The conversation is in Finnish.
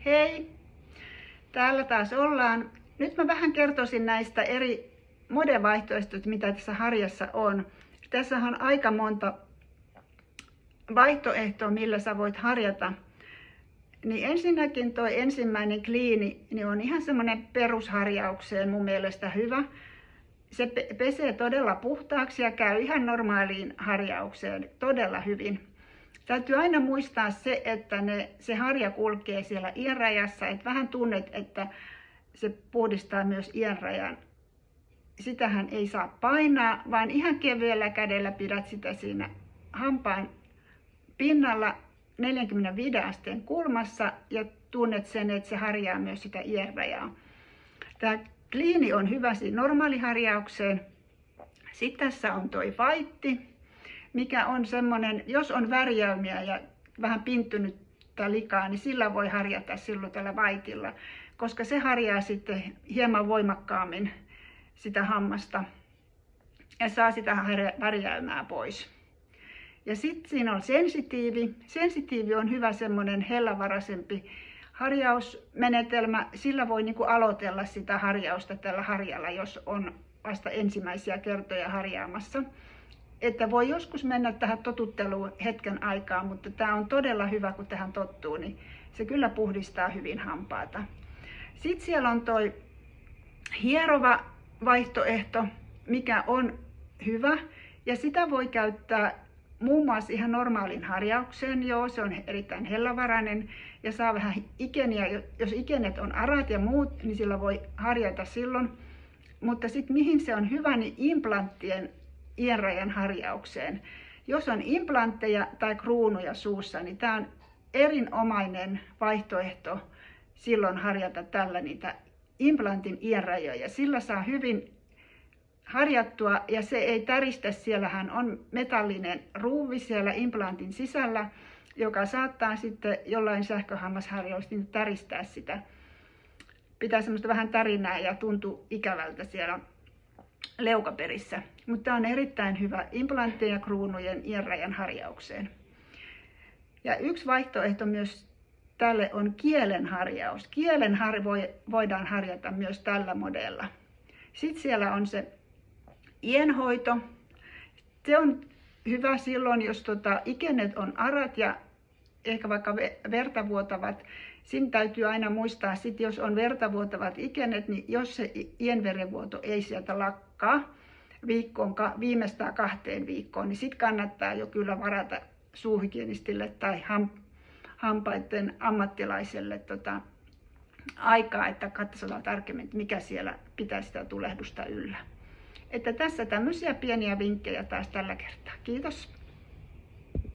Hei! Täällä taas ollaan. Nyt mä vähän kertoisin näistä eri modevaihtoehtoista, mitä tässä harjassa on. Tässä on aika monta vaihtoehtoa, millä sä voit harjata. Niin ensinnäkin toi ensimmäinen kliini niin on ihan semmoinen perusharjaukseen mun mielestä hyvä. Se pesee todella puhtaaksi ja käy ihan normaaliin harjaukseen todella hyvin. Täytyy aina muistaa se, että se harja kulkee siellä iänrajassa, että vähän tunnet, että se puhdistaa myös iänrajan. Sitähän ei saa painaa, vaan ihan kevyellä kädellä pidät sitä siinä hampaan pinnalla 45 asteen kulmassa ja tunnet sen, että se harjaa myös sitä iänrajaa. Tämä kliini on hyvä siinä normaaliharjaukseen. Sitten tässä on toi vaitti, mikä on semmoinen, jos on värjäymiä ja vähän pinttynyttä likaa, niin sillä voi harjata silloin tällä vaitilla, koska se harjaa sitten hieman voimakkaammin sitä hammasta ja saa sitä värjäymää pois. Ja sitten siinä on sensitiivi. Sensitiivi on hyvä semmoinen hellävaraisempi harjausmenetelmä. Sillä voi niinku aloitella sitä harjausta tällä harjalla, jos on vasta ensimmäisiä kertoja harjaamassa. Että voi joskus mennä tähän totutteluun hetken aikaa, mutta tämä on todella hyvä, kun tähän tottuu, niin se kyllä puhdistaa hyvin hampaata. Sitten siellä on toi hierova vaihtoehto, mikä on hyvä, ja sitä voi käyttää muun muassa ihan normaalin harjaukseen. Joo, se on erittäin hellävarainen ja saa vähän ikeniä. Jos ikenet on arat ja muut, niin sillä voi harjata silloin. Mutta sitten mihin se on hyvä, niin implanttien iänrajan harjaukseen. Jos on implantteja tai kruunuja suussa, niin tämä on erinomainen vaihtoehto silloin harjata tällä niitä implantin iänrajoja. Sillä saa hyvin harjattua ja se ei täristä. Siellähän on metallinen ruuvi siellä implantin sisällä, joka saattaa sitten jollain sähköhammasharjoilla täristää sitä. Pitää semmoista vähän tärinää ja tuntuu ikävältä siellä leukaperissä. Mutta tämä on erittäin hyvä implanttien ja kruunujen iänrajan harjaukseen. Ja yksi vaihtoehto myös tälle on kielenharjaus. Voidaan harjata myös tällä modella. Sitten siellä on se ienhoito. Se on hyvä silloin, jos ikenet on arat ja ehkä vaikka vertavuotavat. Siinä täytyy aina muistaa, että jos on vertavuotavat ikenet, niin jos se ienverenvuoto ei sieltä lakkaa viimeistään 2 viikkoon, niin sitten kannattaa jo kyllä varata suuhygienistille tai hampaiden ammattilaiselle aikaa, että katsotaan tarkemmin, mikä siellä pitää sitä tulehdusta yllä. Että tässä tämmöisiä pieniä vinkkejä taas tällä kertaa. Kiitos.